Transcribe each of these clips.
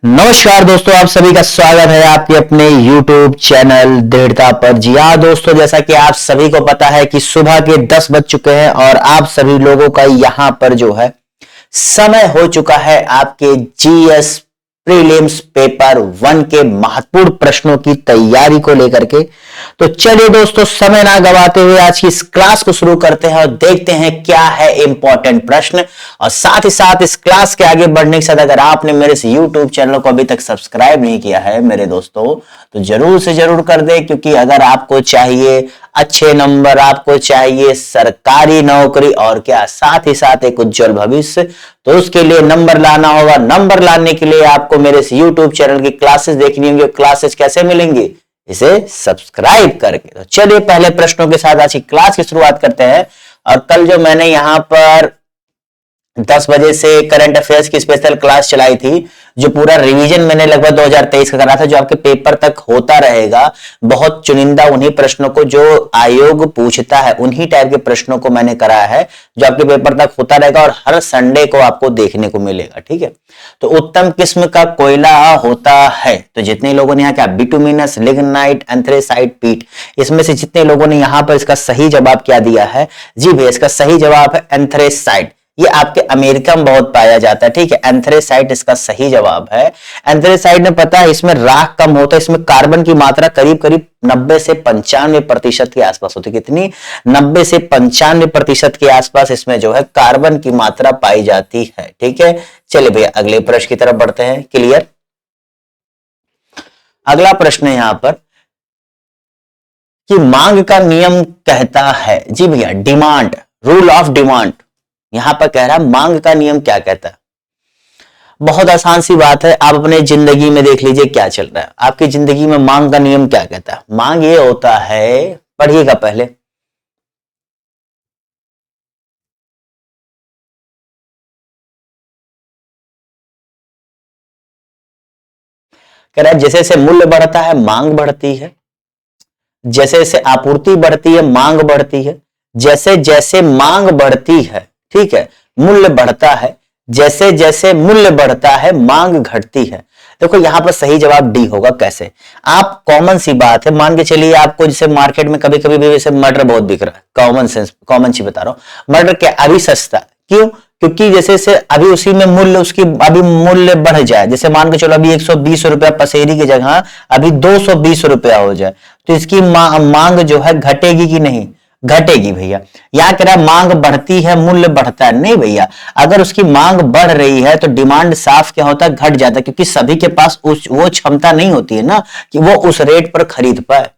नमस्कार दोस्तों, आप सभी का स्वागत है आपके अपने YouTube चैनल दृढ़ता पर। जी हाँ दोस्तों, जैसा कि आप सभी को पता है कि सुबह के 10 बज चुके हैं और आप सभी लोगों का यहाँ पर जो है समय हो चुका है आपके जीएस प्रीलिम्स पेपर 1 के महत्वपूर्ण प्रश्नों की तैयारी को लेकर के। तो चलिए दोस्तों, समय ना गवाते हुए आज की इस क्लास को शुरू करते हैं और देखते हैं क्या है इंपॉर्टेंट प्रश्न। और साथ ही साथ इस क्लास के आगे बढ़ने के साथ अगर आपने मेरे इस YouTube चैनल को अभी तक सब्सक्राइब नहीं किया है मेरे दोस्तों, तो जरूर से जरूर कर दे, क्योंकि अगर आपको चाहिए अच्छे नंबर, आपको चाहिए सरकारी नौकरी और क्या साथ ही साथ एक उज्जवल भविष्य, तो उसके लिए नंबर लाना होगा। नंबर लाने के लिए आपको मेरे इस YouTube चैनल की क्लासेस देखनी होंगी। क्लासेस कैसे मिलेंगी? इसे सब्सक्राइब करके। तो चलिए पहले प्रश्नों के साथ आज की क्लास की शुरुआत करते हैं। और कल जो मैंने यहां पर 10 बजे से करंट अफेयर्स की स्पेशल क्लास चलाई थी, जो पूरा रिवीजन मैंने लगभग 2023 का करा था, जो आपके पेपर तक होता रहेगा। बहुत चुनिंदा उन्हीं प्रश्नों को जो आयोग पूछता है, उन्हीं टाइप के प्रश्नों को मैंने कराया है, जो आपके पेपर तक होता रहेगा और हर संडे को आपको देखने को मिलेगा। ठीक है, तो उत्तम किस्म का कोयला होता है, तो जितने लोगों ने यहाँ क्या बिटुमिनस, लिग्नाइट, एंथ्रेसाइट, पीट, इसमें से जितने लोगों ने यहाँ पर इसका सही जवाब क्या दिया है? जी भैया, इसका सही जवाब है एंथ्रेसाइट। ये आपके अमेरिका में बहुत पाया जाता है। ठीक है, एंथ्रेसाइट इसका सही जवाब है। एंथ्रेसाइट में पता है इसमें राख कम होता है, इसमें कार्बन की मात्रा करीब करीब 90 से 95% के आसपास होती है। कितनी? 90 से 95% के आसपास इसमें जो है कार्बन की मात्रा पाई जाती है। ठीक है, चलिए भैया अगले प्रश्न की तरफ बढ़ते हैं। क्लियर? अगला प्रश्न है यहां पर कि मांग का नियम कहता है, जी भैया डिमांड, रूल ऑफ डिमांड, यहां पर कह रहा है मांग का नियम क्या कहता है। बहुत आसान सी बात है, आप अपने जिंदगी में देख लीजिए क्या चल रहा है। आपकी जिंदगी में मांग का नियम क्या कहता है? मांग ये होता है, पढ़िएगा पहले, कह रहा है जैसे जैसे मूल्य बढ़ता है मांग बढ़ती है, जैसे जैसे आपूर्ति बढ़ती है मांग बढ़ती है, जैसे जैसे मांग बढ़ती है, ठीक है, मूल्य बढ़ता है, जैसे जैसे मूल्य बढ़ता है मांग घटती है। देखो यहां पर सही जवाब डी होगा। कैसे? आप कॉमन सी बात है, मान के चलिए आपको जैसे मार्केट में कभी कभी भी वैसे मटर बहुत बिक रहा है, कॉमन सेंस, कॉमन चीज बता रहा हूं। मटर क्या अभी सस्ता, क्यों? क्योंकि जैसे से अभी उसी में मूल्य, उसकी अभी मूल्य बढ़ जाए, जैसे मान के चलो अभी 120 रुपया पसेरी की जगह अभी 220 रुपया हो जाए, तो इसकी मांग जो है घटेगी कि नहीं? घटेगी भैया। यहां कह रहा है मांग बढ़ती है मूल्य बढ़ता है, नहीं भैया। अगर उसकी मांग बढ़ रही है तो डिमांड साफ क्या होता है? घट जाता है, क्योंकि सभी के पास वो क्षमता नहीं होती है ना कि वो उस रेट पर खरीद पाए।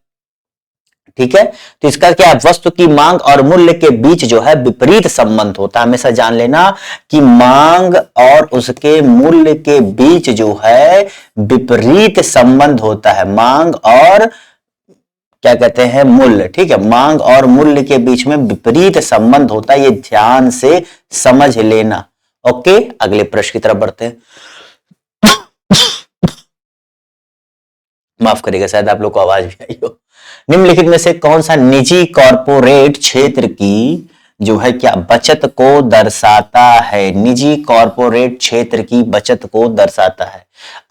ठीक है, तो इसका क्या है? वस्तु की मांग और मूल्य के बीच जो है विपरीत संबंध होता है। हमेशा जान लेना कि मांग और उसके मूल्य के बीच जो है विपरीत संबंध होता है। मांग और क्या कहते हैं? मूल्य। ठीक है, मांग और मूल्य के बीच में विपरीत संबंध होता है, ये ध्यान से समझ लेना। ओके, अगले प्रश्न की तरफ बढ़ते हैं। माफ करिएगा, शायद आप लोग को आवाज भी आई हो। निम्नलिखित में से कौन सा निजी कॉरपोरेट क्षेत्र की जो है क्या बचत को दर्शाता है? निजी कॉरपोरेट क्षेत्र की बचत को दर्शाता है।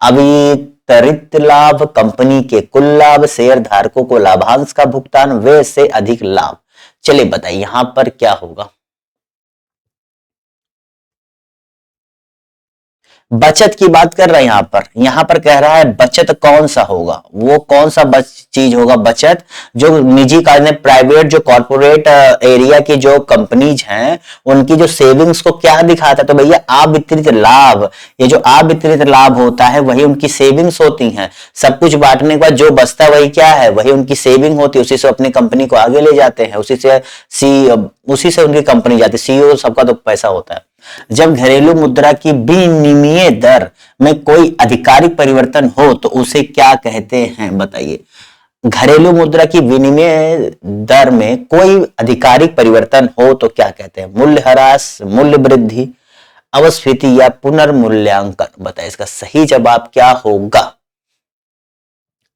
अवितरित लाभ, कंपनी के कुल लाभ, शेयर धारकों को लाभांश का भुगतान, व्यय से अधिक लाभ। चलिए बताइए यहां पर क्या होगा? बचत की बात कर रहा है यहां पर कह रहा है बचत कौन सा होगा? वो कौन सा चीज होगा बचत? जो निजी कार्य, प्राइवेट जो कॉर्पोरेट एरिया की जो कंपनीज हैं, उनकी जो सेविंग्स को क्या दिखाता है? तो भैया अवितरित लाभ। ये जो अवितरित लाभ होता है वही उनकी सेविंग्स होती हैं। सब कुछ बांटने के बाद जो बचता है वही क्या है? वही उनकी सेविंग होती है। उसी से अपनी कंपनी को आगे ले जाते हैं, उसी से उनकी कंपनी जाती है। सीईओ सबका तो पैसा होता है। जब घरेलू मुद्रा की विनिमय दर में कोई आधिकारिक परिवर्तन हो तो उसे क्या कहते हैं? बताइए। घरेलू मुद्रा की विनिमय दर में कोई आधिकारिक परिवर्तन हो तो क्या कहते हैं? मूल्यह्रास, मूल्य वृद्धि, अपस्फीति या पुनर्मूल्यांकन। बताइए इसका सही जवाब क्या होगा?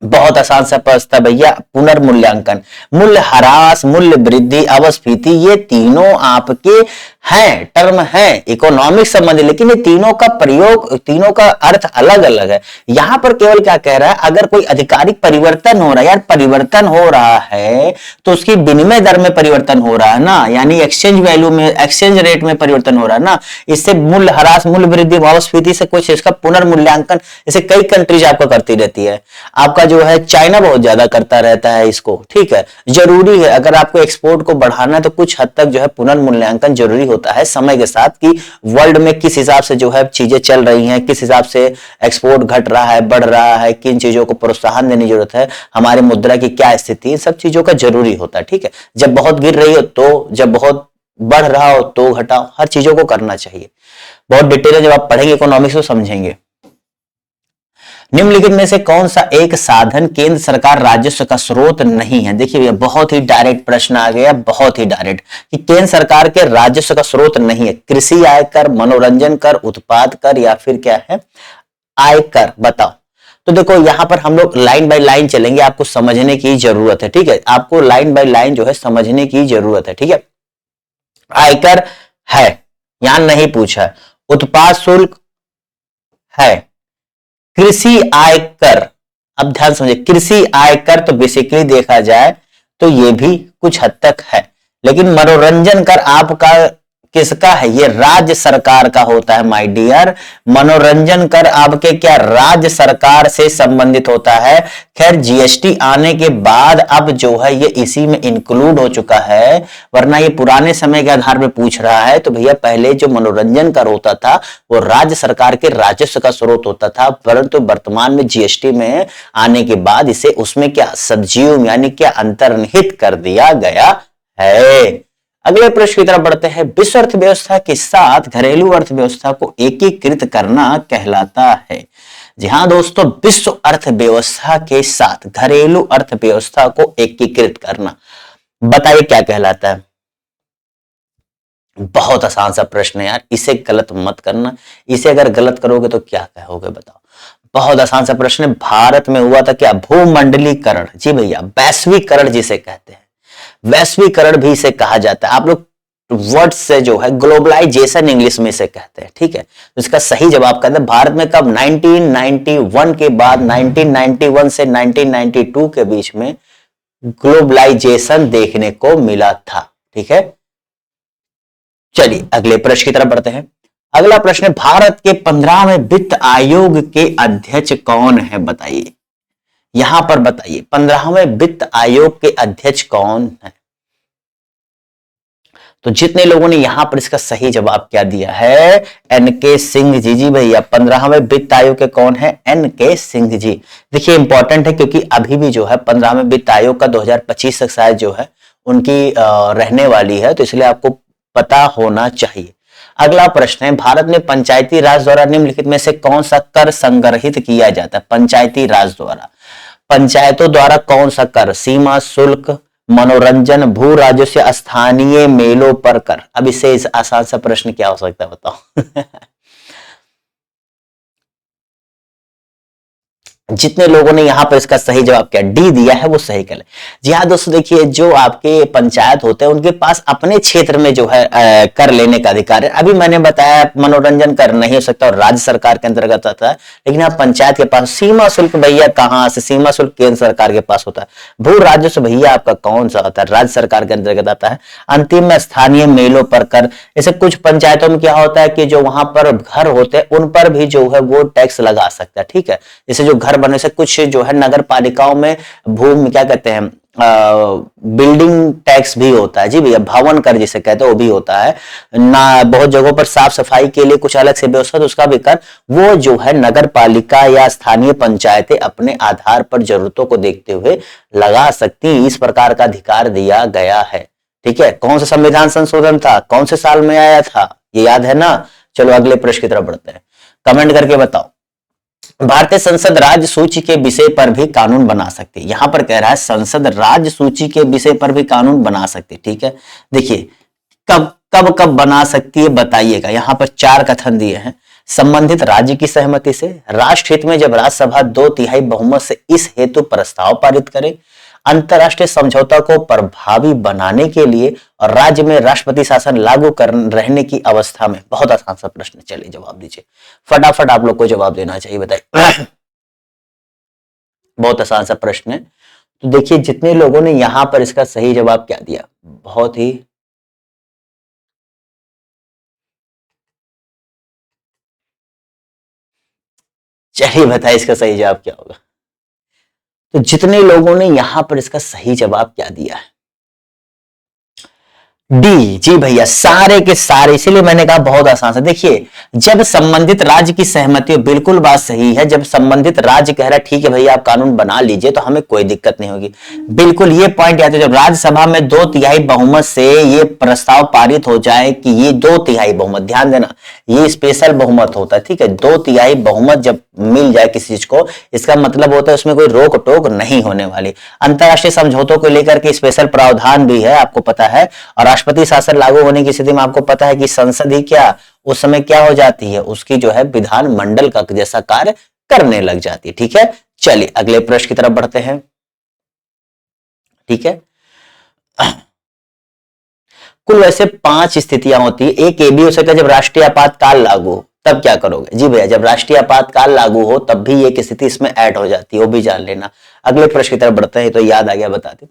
बहुत आसान सा प्रश्न था भैया, पुनर्मूल्यांकन। मूल्य ह्रास, मूल्य वृद्धि, अपस्फीति, ये तीनों आपके हैं, टर्म है इकोनॉमिक संबंधी, लेकिन ये तीनों का प्रयोग, तीनों का अर्थ अलग अलग है। यहां पर केवल क्या कह रहा है, अगर कोई आधिकारिक परिवर्तन हो रहा है, यार परिवर्तन हो रहा है तो उसकी विनिमय दर में परिवर्तन हो रहा है ना, यानी एक्सचेंज वैल्यू में, एक्सचेंज रेट में परिवर्तन हो रहा है ना, इससे मूल्य ह्रास, मूल्य वृद्धि, भावस्फीति से कुछ इसका पुनर्मूल्यांकन जैसे कई कंट्रीज आपका करती रहती है। आपका जो है चाइना बहुत ज्यादा करता रहता है इसको, ठीक है। जरूरी है अगर आपको एक्सपोर्ट को बढ़ाना है तो कुछ हद तक जो है पुनर्मूल्यांकन जरूरी होता है समय के साथ, कि वर्ल्ड में किस हिसाब से जो है चीजें चल रही हैं, किस हिसाब से एक्सपोर्ट घट रहा है, बढ़ रहा है, किन चीजों को प्रोत्साहन देने की जरूरत है, हमारे मुद्रा की क्या स्थिति है, सब चीजों का जरूरी होता है, ठीक है। जब बहुत गिर रही हो तो, जब बहुत बढ़ रहा हो तो घटाओ, हर चीजों को करना चाहिए। बहुत डिटेल है, जब आप पढ़ेंगे इकोनॉमिक्स तो समझेंगे। निम्नलिखित में से कौन सा एक साधन केंद्र सरकार राजस्व का स्रोत नहीं है? देखिए भैया बहुत ही डायरेक्ट प्रश्न आ गया, बहुत ही डायरेक्ट, कि केंद्र सरकार के राजस्व का स्रोत नहीं है। कृषि आयकर, मनोरंजन कर, उत्पाद कर, या फिर क्या है आयकर, बताओ। तो देखो यहां पर हम लोग लाइन बाय लाइन चलेंगे, आपको समझने की जरूरत है, ठीक है। आपको लाइन बाय लाइन जो है समझने की जरूरत है, ठीक है। आयकर है, यहां नहीं पूछा। उत्पाद शुल्क है। कृषि आयकर, अब ध्यान समझिए, कृषि आयकर तो बेसिकली देखा जाए तो ये भी कुछ हद तक है, लेकिन मनोरंजन कर आपका किसका है? ये राज्य सरकार का होता है माय डियर। मनोरंजन कर आपके क्या राज्य सरकार से संबंधित होता है। खैर जीएसटी आने के बाद अब जो है ये इसी में इंक्लूड हो चुका है, वरना ये पुराने समय के आधार पर पूछ रहा है तो भैया पहले जो मनोरंजन कर होता था वो राज्य सरकार के राजस्व का स्रोत होता था, परंतु वर्तमान में जीएसटी में आने के बाद इसे उसमें क्या सब्ज्यूम यानी क्या अंतर्निहित कर दिया गया है। अगले प्रश्न की तरफ बढ़ते हैं। विश्व अर्थव्यवस्था के साथ घरेलू अर्थव्यवस्था को एकीकृत करना कहलाता है। जी हाँ दोस्तों, विश्व अर्थव्यवस्था के साथ घरेलू अर्थव्यवस्था को एकीकृत करना, बताइए क्या कहलाता है? बहुत आसान सा प्रश्न है यार, इसे गलत मत करना। इसे अगर गलत करोगे तो क्या कहोगे बताओ। बहुत आसान सा प्रश्न है। भारत में हुआ था क्या? भूमंडलीकरण। जी भैया, वैश्वीकरण जिसे कहते हैं, वैश्वीकरण भी इसे कहा जाता है। आप लोग वर्ड से जो है ग्लोबलाइजेशन इंग्लिश में इसे कहते हैं, ठीक है। तो इसका सही जवाब कहते हैं भारत में कब? 1991 के बाद, 1991 से 1992 के बीच में ग्लोबलाइजेशन देखने को मिला था, ठीक है। चलिए अगले प्रश्न की तरफ बढ़ते हैं। अगला प्रश्न, भारत के 15वें वित्त आयोग के अध्यक्ष कौन है? बताइए, यहां पर बताइए 15वें वित्त आयोग के अध्यक्ष कौन है? तो जितने लोगों ने यहां पर इसका सही जवाब क्या दिया है? एनके सिंह जी। जी भैया, 15वें वित्त आयोग के कौन है? एनके सिंह जी। देखिए इंपॉर्टेंट है क्योंकि अभी भी जो है 15वें वित्त आयोग का 2025 तक शायद जो है उनकी रहने वाली है, तो इसलिए आपको पता होना चाहिए। अगला प्रश्न है, भारत में पंचायती राज द्वारा निम्नलिखित में से कौन सा कर संग्रहित किया जाता है? पंचायती राज द्वारा, पंचायतों द्वारा कौन सा कर? सीमा शुल्क, मनोरंजन, भू राजस्व, स्थानीय मेलों पर कर। अब इससे इस आसान सा प्रश्न क्या हो सकता है बताओ? जितने लोगों ने यहां पर इसका सही जवाब क्या डी दिया है वो सही कर ले। जी हाँ दोस्तों, देखिए जो आपके पंचायत होते हैं उनके पास अपने क्षेत्र में जो है कर लेने का अधिकार है। अभी मैंने बताया मनोरंजन कर नहीं हो सकता और राज्य सरकार के अंतर्गत आता है, लेकिन आप पंचायत के पास सीमा शुल्क भैया कहां से? सीमा शुल्क केंद्र सरकार के पास होता है। भू राजस्व भैया आपका कौन सा होता है? राज्य सरकार के अंतर्गत आता है। अंतिम में स्थानीय मेलों पर कर। ऐसे कुछ पंचायतों में क्या होता है कि जो वहां पर घर होते हैं उन पर भी जो है वो टैक्स लगा सकता है, ठीक है। जैसे जो घर बनने से कुछ जो है नगर पालिकाओं में भूमि क्या कहते हैं बिल्डिंग टैक्स भी होता है। जी भैया, भवन कर जिसे कहते हैं वो भी होता है ना। बहुत जगहों पर साफ सफाई के लिए कुछ अलग से व्यवस्था तो उसका भी कर वो जो है नगर पालिका या स्थानीय पंचायतें अपने आधार पर जरूरतों को देखते हुए लगा सकती। इस प्रकार का अधिकार दिया गया है, ठीक है। कौन सा संविधान संशोधन था? कौन से साल में आया था? ये याद है ना। चलो अगले प्रश्न की तरफ बढ़ते हैं, कमेंट करके बताओ। भारतीय संसद राज्य सूची के विषय पर भी कानून बना सकती है। यहां पर कह रहा है संसद राज्य सूची के विषय पर भी कानून बना सकती है, ठीक है। देखिए कब कब कब बना सकती है बताइएगा। यहां पर 4 कथन दिए हैं। संबंधित राज्य की सहमति से, राष्ट्र हित में जब राज्यसभा 2/3 बहुमत से इस हेतु प्रस्ताव पारित करे, अंतरराष्ट्रीय समझौता को प्रभावी बनाने के लिए और राज्य में राष्ट्रपति शासन लागू कर रहने की अवस्था में। बहुत आसान सा प्रश्न, चलिए जवाब दीजिए, फटाफट आप लोग को जवाब देना चाहिए, बताइए। बहुत आसान सा प्रश्न है। तो देखिए जितने लोगों ने यहां पर इसका सही जवाब क्या दिया, बहुत ही चलिए बताइए इसका सही जवाब क्या होगा। तो जितने लोगों ने यहां पर इसका सही जवाब क्या दिया है, डी। जी भैया, सारे के सारे, इसीलिए मैंने कहा बहुत आसान है। देखिए जब संबंधित राज्य की सहमति हो, बिल्कुल बात सही है, जब संबंधित राज्य कह रहा है ठीक है भैया आप कानून बना लीजिए तो हमें कोई दिक्कत नहीं होगी, बिल्कुल ये पॉइंट याद है। जब राज्यसभा में 2/3 बहुमत से ये प्रस्ताव पारित हो जाए कि ये 2/3 बहुमत, ध्यान देना ये स्पेशल बहुमत होता है, ठीक है, 2/3 बहुमत जब मिल जाए किसी चीज को, इसका मतलब होता है उसमें कोई रोक टोक नहीं होने वाली। अंतरराष्ट्रीय समझौतों को लेकर के स्पेशल प्रावधान भी है, आपको पता है। और राष्ट्रपति शासन लागू होने की स्थिति में आपको पता है कि संसद ही क्या उस समय क्या हो जाती है, उसकी जो है विधानमंडल का जैसा कार्य करने लग जाती है, ठीक है। चलिए अगले प्रश्न की तरफ बढ़ते हैं, ठीक है। कुल वैसे 5 स्थितियां होती है, एक ये भी हो सकता है जब राष्ट्रीय आपातकाल लागू हो तब क्या करोगे। जी भैया, जब राष्ट्रीय आपातकाल लागू हो तब भी एक स्थिति इसमें ऐड हो जाती है, वो भी जान लेना। अगले प्रश्न की तरफ बढ़ते हैं, तो याद आ गया, बताते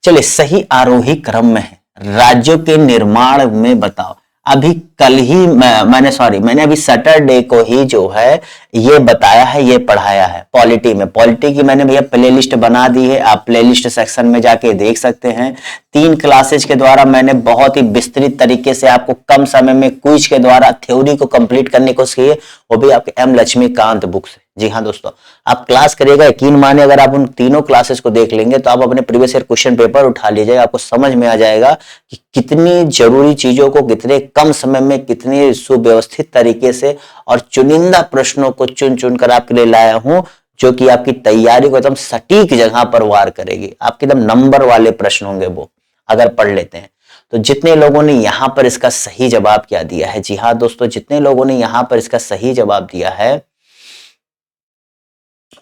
चलिए। सही आरोही क्रम में है, राज्यों के निर्माण में बताओ। अभी कल ही मैंने अभी सैटरडे को ही जो है ये बताया है, ये पढ़ाया है पॉलिटी में। पॉलिटी की मैंने भैया प्लेलिस्ट बना दी है, आप प्लेलिस्ट सेक्शन में जाके देख सकते हैं। 3 क्लासेज के द्वारा मैंने बहुत ही विस्तृत तरीके से आपको कम समय में क्विज के द्वारा थ्योरी को कंप्लीट करने को किए, वो भी आपके एम लक्ष्मीकांत बुक से। जी हाँ दोस्तों, आप क्लास करिएगा, यकीन माने अगर आप उन तीनों क्लासेस को देख लेंगे तो आप अपने प्रीवियस ईयर क्वेश्चन पेपर उठा लीजिएगा, आपको समझ में आ जाएगा कि कितनी जरूरी चीजों को कितने कम समय में कितने सुव्यवस्थित तरीके से और चुनिंदा प्रश्नों को चुन चुन कर आपके लिए लाया हूं, जो कि आपकी तैयारी को एकदम सटीक जगह पर वार करेगी। आपके एकदम नंबर वाले प्रश्न होंगे वो, अगर पढ़ लेते हैं। तो जितने लोगों ने यहां पर इसका सही जवाब क्या दिया है, जी हाँ दोस्तों, जितने लोगों ने यहां पर इसका सही जवाब दिया है,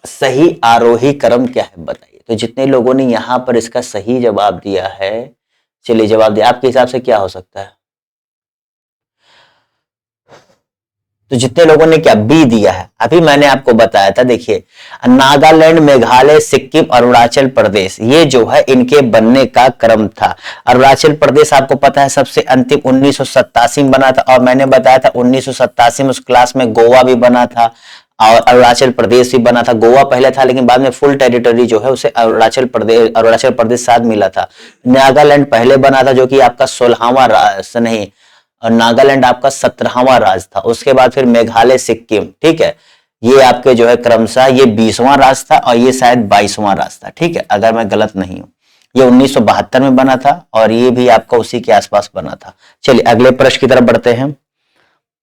सही आरोही क्रम क्या है बताइए। तो जितने लोगों ने यहां पर इसका सही जवाब दिया है, चलिए जवाब दिया, आपके हिसाब से क्या हो सकता है। तो जितने लोगों ने क्या बी दिया है, अभी मैंने आपको बताया था, देखिए नागालैंड, मेघालय, सिक्किम, अरुणाचल प्रदेश, ये जो है इनके बनने का क्रम था। अरुणाचल प्रदेश आपको पता है सबसे अंतिम 1987 में बना था, और मैंने बताया था 1987 में उस क्लास में गोवा भी बना था और अरुणाचल प्रदेश भी बना था। गोवा पहले था लेकिन बाद में फुल टेरिटरी जो है उसे अरुणाचल प्रदेश साथ मिला था। नागालैंड पहले बना था जो कि आपका 16वां नहीं, और नागालैंड आपका 17वां राज्य था। उसके बाद फिर मेघालय, सिक्किम, ठीक है, ये आपके जो है क्रमशः ये 20वां राज्य था और ये शायद 22वां राज्य था, ठीक है, अगर मैं गलत नहीं हूं। ये 1972 में बना था और ये भी आपका उसी के आसपास बना था। चलिए अगले प्रश्न की तरफ बढ़ते हैं।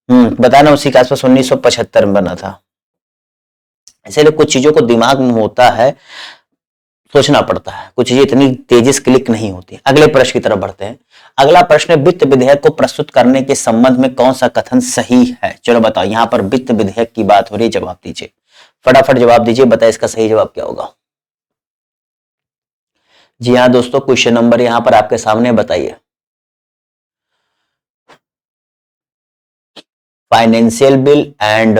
बताना, उसी के आसपास 1975 में बना था। इसलिए कुछ चीजों को दिमाग में होता है, सोचना पड़ता है, कुछ चीजें इतनी तेजी से क्लिक नहीं होती। अगले प्रश्न की तरफ बढ़ते हैं। अगला प्रश्न है, वित्त विधेयक को प्रस्तुत करने के संबंध में कौन सा कथन सही है। चलो बताओ, यहां पर वित्त विधेयक की बात हो रही है, जवाब दीजिए, फटाफट जवाब दीजिए, बताइए इसका सही जवाब क्या होगा। जी हाँ दोस्तों, क्वेश्चन नंबर यहां पर आपके सामने, बताइए। फाइनेंशियल बिल एंड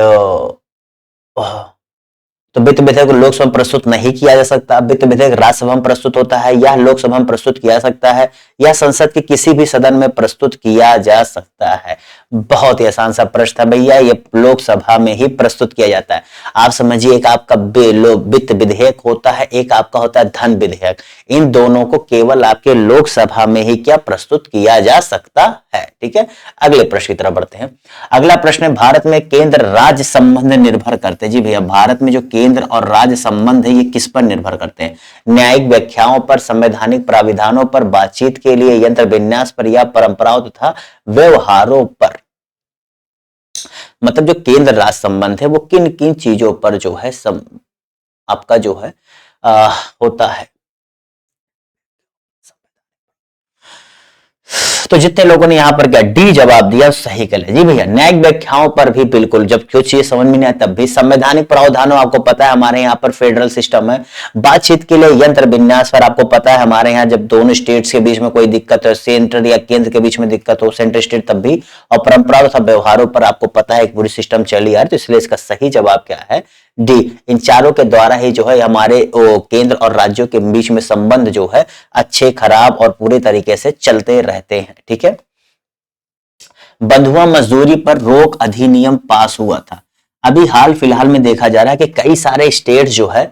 तो वित्त विधेयक लोकसभा में प्रस्तुत नहीं किया जा सकता। वित्त विधेयक राज्यसभा में प्रस्तुत होता है, या लोकसभा में प्रस्तुत किया जा सकता है, या संसद के किसी भी सदन में प्रस्तुत किया जा सकता है। बहुत ही आसान सा प्रश्न था भैया, ये लोकसभा में ही प्रस्तुत किया जाता है। आप समझिए, एक आपका वित्त विधेयक होता है, एक आपका होता है धन विधेयक। इन दोनों को केवल आपके लोकसभा में ही क्या प्रस्तुत किया जा सकता है, ठीक है। अगले प्रश्न की तरफ बढ़ते हैं। अगला प्रश्न है, भारत में केंद्र राज्य संबंध निर्भर करते हैं। जी भैया, भारत में जो केंद्र और राज्य संबंध है ये किस पर निर्भर करते हैं। न्यायिक व्याख्याओं पर, संवैधानिक प्राविधानों पर, बातचीत के लिए यंत्र विन्यास पर, या परंपराओं तथा व्यवहारों पर। मतलब जो केंद्र राज्य संबंध है वो किन किन चीजों पर जो है आपका जो है होता है। तो जितने लोगों ने यहाँ पर क्या डी जवाब दिया सही कर जी भैया। न्यायिक व्याख्याओं पर भी बिल्कुल, जब कुछ चीज समझ में नहीं आए तब भी। संवैधानिक प्रावधानों, आपको पता है हमारे यहाँ पर फेडरल सिस्टम है। बातचीत के लिए यंत्र विन्यास पर आपको पता है हमारे यहाँ जब दोनों स्टेट्स के बीच में कोई दिक्कत हो, सेंटर या केंद्र के बीच में दिक्कत हो, सेंटर स्टेट तब भी। और परंपरा तथा व्यवहारों पर आपको पता है एक पूरी सिस्टम चली आ रही, तो इसलिए इसका सही जवाब क्या है डी। इन चारों के द्वारा ही जो है हमारे केंद्र और राज्यों के बीच में संबंध जो है अच्छे खराब और पूरे तरीके से चलते रहते हैं। ठीक है। बंधुआ मजदूरी पर रोक अधिनियम पास हुआ था। अभी हाल फिलहाल में देखा जा रहा है कि कई सारे स्टेट जो है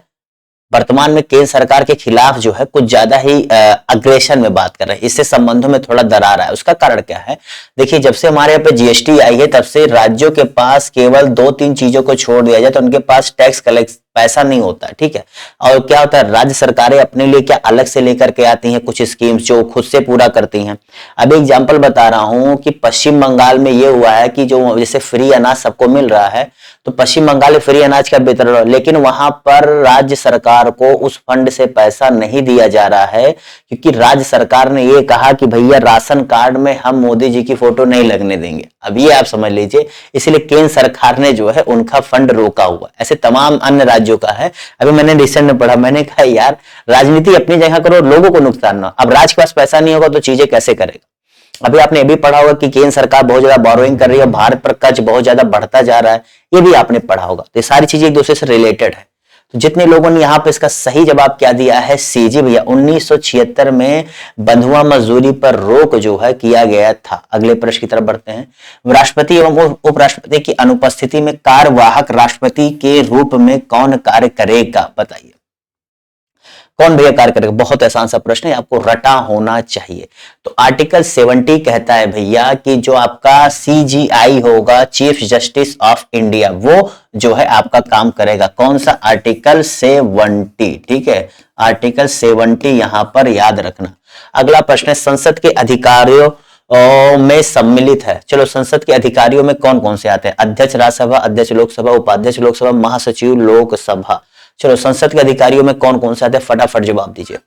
वर्तमान में केंद्र सरकार के खिलाफ जो है कुछ ज्यादा ही अग्रेशन में बात कर रहे हैं, इससे संबंधों में थोड़ा दरार है। उसका कारण क्या है? देखिए, जब से हमारे यहाँ पे जीएसटी आई है तब से राज्यों के पास केवल 2-3 चीजों को छोड़ दिया जाए तो उनके पास टैक्स कलेक्ट पैसा नहीं होता। ठीक है। और क्या होता है, राज्य सरकारें अपने लिए क्या अलग से लेकर के आती हैं कुछ स्कीम्स जो खुद से पूरा करती हैं। अब एग्जांपल बता रहा हूं कि पश्चिम बंगाल में ये हुआ है कि जो जैसे फ्री अनाज सबको मिल रहा है, तो पश्चिम बंगाल में फ्री अनाज का वितरण, लेकिन वहां पर राज्य सरकार को उस फंड से पैसा नहीं दिया जा रहा है क्योंकि राज्य सरकार ने ये कहा कि भैया राशन कार्ड में हम मोदी जी की फोटो नहीं लगने देंगे। अब ये आप समझ लीजिए, इसलिए केंद्र सरकार ने जो है उनका फंड रोका हुआ। ऐसे तमाम अन्य राज्यों का है। अभी मैंने रिसेंट में पढ़ा, मैंने कहा यार राजनीति अपनी जगह करो, लोगों को नुकसान ना। अब राज्य के पास पैसा नहीं होगा तो चीजें कैसे करेगा? अभी आपने ये भी पढ़ा होगा कि केंद्र सरकार बहुत ज्यादा बोरोइंग कर रही है, भारत पर कर्ज बहुत ज्यादा बढ़ता जा रहा है, ये भी आपने पढ़ा होगा। तो ये सारी चीजें एक दूसरे से रिलेटेड है। तो जितने लोगों ने यहाँ पे इसका सही जवाब क्या दिया है सी जी भैया। 1976 में बंधुआ मजदूरी पर रोक जो है किया गया था। अगले प्रश्न की तरफ बढ़ते हैं। राष्ट्रपति एवं उपराष्ट्रपति की अनुपस्थिति में कार्यवाहक राष्ट्रपति के रूप में कौन कार्य करेगा? बताइए कौन भैया कार्य करेगा? बहुत आसान सा प्रश्न है, आपको रटा होना चाहिए। तो आर्टिकल 70 कहता है भैया कि जो आपका सीजीआई होगा, चीफ जस्टिस ऑफ इंडिया, वो जो है आपका काम करेगा। कौन सा? आर्टिकल 70। ठीक है, आर्टिकल 70 यहां पर याद रखना। अगला प्रश्न है, संसद के अधिकारियों में सम्मिलित है। चलो, संसद के अधिकारियों में कौन कौन से आते हैं? अध्यक्ष राज्यसभा, अध्यक्ष लोकसभा, उपाध्यक्ष लोकसभा, महासचिव लोकसभा। चलो, संसद के अधिकारियों में कौन कौन से आते हैं? फटाफट जवाब दीजिए।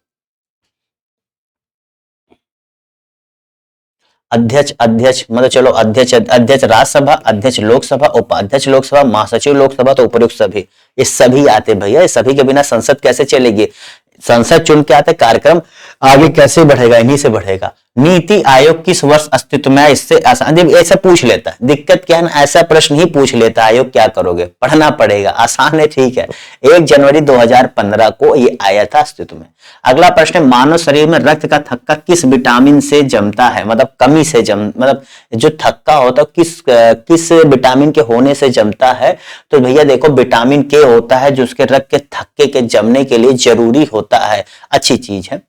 अध्यक्ष मतलब चलो, अध्यक्ष राज्यसभा, अध्यक्ष लोकसभा, उपाध्यक्ष लोकसभा, महासचिव लोकसभा, तो उपयुक्त सभी, ये सभी आते भैया। ये सभी के बिना संसद कैसे चलेगी? संसद चुन के आते, कार्यक्रम आगे कैसे बढ़ेगा? इन्हीं से बढ़ेगा। नीति आयोग किस वर्ष अस्तित्व में है? इससे आसान, जब ऐसा पूछ लेता है, दिक्कत क्या है ना, ऐसा प्रश्न ही पूछ लेता है आयोग, क्या करोगे? पढ़ना पड़ेगा। आसान है, ठीक है। 1 जनवरी 2015 को ये आया था अस्तित्व में। अगला प्रश्न है, मानव शरीर में रक्त का थक्का किस विटामिन से जमता है? मतलब कमी से मतलब जो थक्का होता है किस विटामिन के होने से जमता है? तो भैया देखो, विटामिन के होता है जो उसके रक्त के थक्के के जमने के लिए जरूरी होता है। अच्छी चीज है।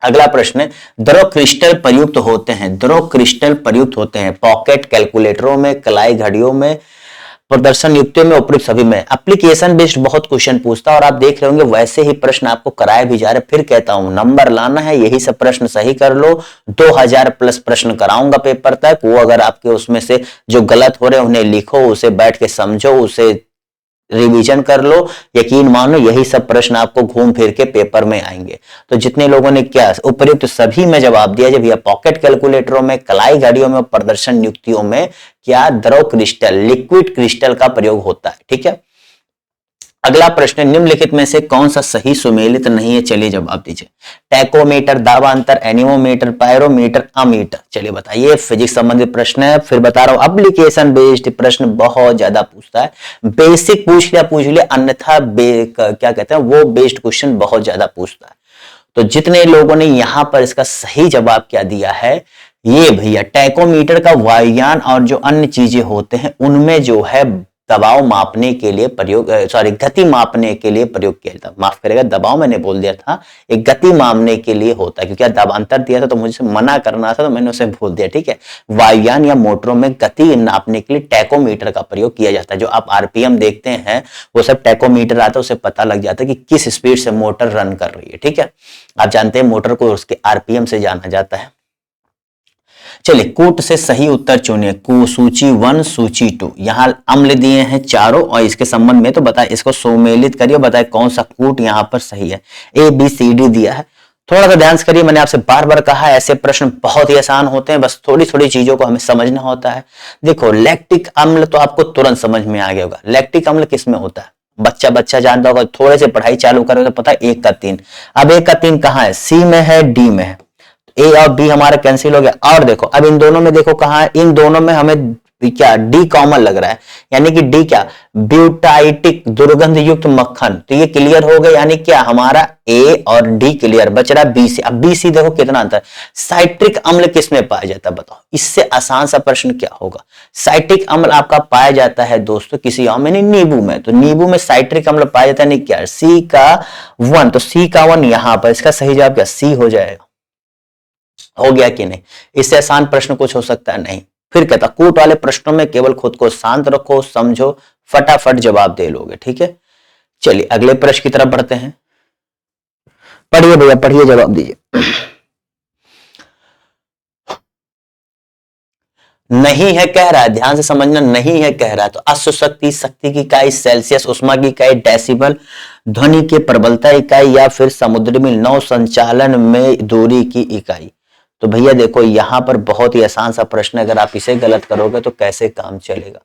अगला प्रश्न है, द्रव क्रिस्टल प्रयुक्त होते हैं, द्रव क्रिस्टल प्रयुक्त होते हैं पॉकेट कैलकुलेटरों में, कलाई घड़ियों में, प्रदर्शन युक्तियों में, उपयुक्त सभी में। एप्लीकेशन बेस्ड बहुत क्वेश्चन पूछता है और आप देख रहे होंगे वैसे ही प्रश्न आपको कराए भी जा रहे। फिर कहता हूं, नंबर लाना है, यही सब प्रश्न सही कर लो। 2000 प्लस प्रश्न कराऊंगा पेपर तक। वो अगर आपके उसमें से जो गलत हो रहे हैं उन्हें लिखो, उसे बैठ के समझो, उसे रिवीजन कर लो। यकीन मानो यही सब प्रश्न आपको घूम फिर के पेपर में आएंगे। तो जितने लोगों ने क्या उपयुक्त सभी में जवाब दिया, जब यह पॉकेट कैलकुलेटरों में, कलाई घड़ियों में, प्रदर्शन युक्तियों में क्या द्रव क्रिस्टल, लिक्विड क्रिस्टल का प्रयोग होता है। ठीक है। अगला प्रश्न, निम्नलिखित में से कौन सा सही सुमेलित नहीं है? चलिए जवाब दीजिए। टैकोमीटर, दाबांतर, एनीमोमीटर, पायरोमीटर, अमीटर। चलिए बताइए, फिजिक्स संबंधित प्रश्न है। फिर बता रहा हूं, एप्लीकेशन बेस्ड प्रश्न बहुत ज्यादा पूछता है। बेसिक पूछ लिया, अन्यथा क्या कहते हैं वो बेस्ड क्वेश्चन बहुत ज्यादा पूछता है। तो जितने लोगों ने यहां पर इसका सही जवाब क्या दिया है, ये भैया टैकोमीटर का वायुयान और जो अन्य चीजें होते हैं उनमें जो है दबाव मापने के लिए प्रयोग, गति मापने के लिए प्रयोग किया जाता है। माफ करेगा, दबाव मैंने बोल दिया था, एक गति मापने के लिए होता है। क्योंकि दबांतर दिया था तो मुझे मना करना था, तो मैंने उसे भूल दिया। ठीक है। वायुयान या मोटरों में गति नापने के लिए टैकोमीटर का प्रयोग किया जाता है। जो आप आरपीएम देखते हैं वो सब टैकोमीटर आता है, उसे पता लग जाता है कि किस स्पीड से मोटर रन कर रही है। ठीक है। आप जानते हैं मोटर को उसके आरपीएम से जाना जाता है। चलिए, कूट से सही उत्तर चुनिए। सूची 1, सूची 2। यहां अम्ल दिए हैं चारों और इसके संबंध में तो बताए, इसको सुमेलित करिए, बताए कौन सा कूट यहां पर सही है। A B C D दिया है, थोड़ा सा ध्यान से करिए, मैंने आपसे बार बार कहा है ऐसे प्रश्न बहुत ही आसान होते हैं, बस थोड़ी थोड़ी चीजों को हमें समझना होता है। देखो लैक्टिक अम्ल तो आपको तुरंत समझ में आ गया होगा। लैक्टिक अम्ल किस में होता है, बच्चा बच्चा जानता होगा, थोड़े से पढ़ाई चालू करोगे तो पता है 1 का 3। अब 1 का 3 कहाँ है, सी में है, डी में है। ए और बी हमारा कैंसिल हो गया। और देखो अब इन दोनों में देखो कहां है, इन दोनों में हमें क्या डी कॉमन लग रहा है, यानी कि डी क्या, ब्यूटाइटिक दुर्गंध युक्त मक्खन। तो ये क्लियर हो गया, यानी क्या हमारा ए और डी क्लियर, बच रहा बी सी। अब बी सी देखो कितना अंतर। साइट्रिक अम्ल किसमें पाया जाता है बताओ, इससे आसान सा प्रश्न क्या होगा। साइट्रिक अम्ल आपका पाया जाता है दोस्तों किसी और में, नींबू में। तो नींबू में साइट्रिक अम्ल पाया जाता है, नहीं क्या, सी का 1। तो सी का 1 यहां पर, इसका सही जवाब क्या, सी हो जाएगा। हो गया कि नहीं, इससे आसान प्रश्न कुछ हो सकता है नहीं। फिर कहता कूट वाले प्रश्नों में केवल खुद को शांत रखो, समझो, फटाफट जवाब दे लोगे, ठीक है। चलिए अगले प्रश्न की तरफ बढ़ते हैं। पढ़िए भैया पढ़िए, जवाब दीजिए। नहीं है कह रहा है, ध्यान से समझना, नहीं है कह रहा है। तो अश्व शक्ति, शक्ति की इकाई, सेल्सियस उष्मा की इकाई, डेसिबल ध्वनि के प्रबलता इकाई, या फिर समुद्र में नौ संचालन में दूरी की इकाई। तो भैया देखो यहां पर बहुत ही आसान सा प्रश्न, अगर आप इसे गलत करोगे तो कैसे काम चलेगा।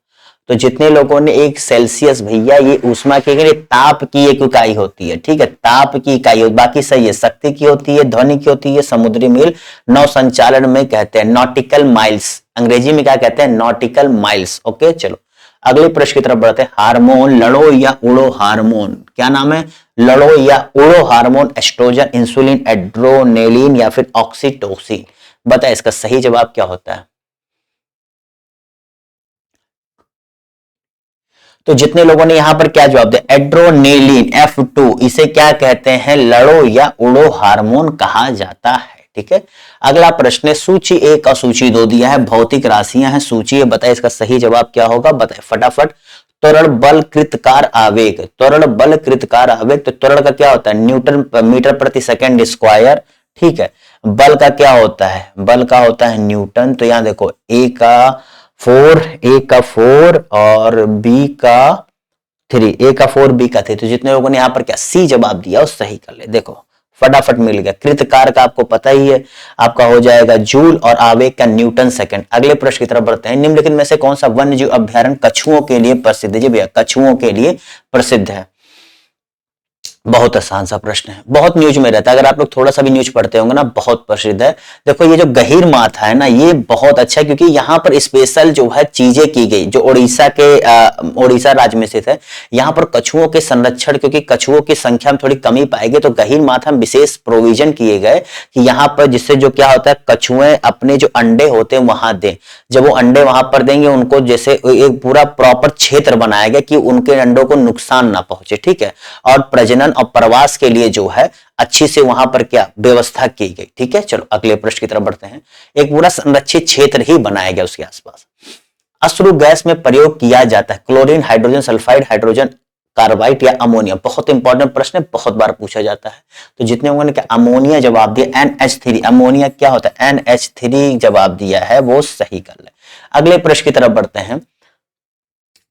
तो जितने लोगों ने एक सेल्सियस, भैया ये ऊष्मा की ताप की एक इकाई होती है, ठीक है, ताप की इकाई होती, बाकी सही है, शक्ति की होती है, ध्वनि की होती है, समुद्री मील, नौ संचालन में कहते हैं नॉटिकल माइल्स, अंग्रेजी में क्या कहते हैं, नॉटिकल माइल्स। ओके चलो अगले प्रश्न की तरफ बढ़ते हैं। हार्मोन, लड़ो या उड़ो हार्मोन, क्या नाम है, लड़ो या उड़ो हार्मोन, एस्ट्रोजन, इंसुलिन, एड्रेनालिन या फिर ऑक्सीटोसिन। बताए इसका सही जवाब क्या होता है। तो जितने लोगों ने यहां पर क्या जवाब दिया, एड्रेनालिन F2, इसे क्या कहते हैं, लड़ो या उड़ो हार्मोन कहा जाता है, ठीक है। अगला प्रश्न है सूची 1 और सूची 2 दिया है, भौतिक राशियां हैं, सूची है, बताए इसका सही जवाब क्या होगा, बताए फटाफट। त्वरण बल कृतकार आवेग, त्वरण बल कृतकार आवेग, तो त्वरण का क्या होता है, न्यूटन मीटर प्रति सेकंड स्क्वायर, ठीक है। बल का क्या होता है, बल का होता है न्यूटन। तो यहां देखो ए का 4 और बी का 3, ए का 4 बी का 3। तो जितने लोगों ने यहां पर क्या सी जवाब दिया वो सही कर ले, देखो फटाफट मिल गया। कृतकार का आपको पता ही है, आपका हो जाएगा जूल, और आवेग का न्यूटन सेकंड। अगले प्रश्न की तरफ बढ़ते हैं। निम्नलिखित में से कौन सा वन्य जीव अभ्यारण्य कछुओं के लिए प्रसिद्ध है, जी भैया कछुओं के लिए प्रसिद्ध है। बहुत आसान सा प्रश्न है, बहुत न्यूज में रहता है, अगर आप लोग थोड़ा सा भी न्यूज पढ़ते होंगे ना, बहुत प्रसिद्ध है। देखो ये जो गहीर माथा है ना, ये बहुत अच्छा है, क्योंकि यहाँ पर स्पेशल जो है चीजें की गई, जो उड़ीसा राज्य में स्थित है, यहाँ पर कछुओं के संरक्षण, क्योंकि कछुओं की संख्या में थोड़ी कमी पाई गई, तो गहीर माथा में विशेष प्रोविजन किए गए कि यहाँ पर, जिससे जो क्या होता है, कछुए अपने जो अंडे होते हैं वहां दें। जब वो अंडे वहां पर देंगे, उनको जैसे एक पूरा प्रॉपर क्षेत्र बनाया गया कि उनके अंडों को नुकसान ना पहुंचे, ठीक है। और प्रजनन और प्रवास के लिए जो है अच्छी से वहां पर क्या व्यवस्था की गई, ठीक है। चलो अगले प्रश्न की तरफ बढ़ते हैं। एक पूरा संरक्षित क्षेत्र ही बनाया गया उसके आसपास। अश्रु गैस में प्रयोग किया जाता है chlorine, hydrogen sulphide, hydrogen carbide या अमोनिया। बहुत इंपॉर्टेंट प्रश्न है, बहुत बार पूछा जाता है। तो जितने लोगों ने क्या अमोनिया जवाब दिया, NH3, अमोनिया क्या होता है, NH3 जवाब दिया है, वो सही कर ले। अगले प्रश्न की तरफ बढ़ते हैं।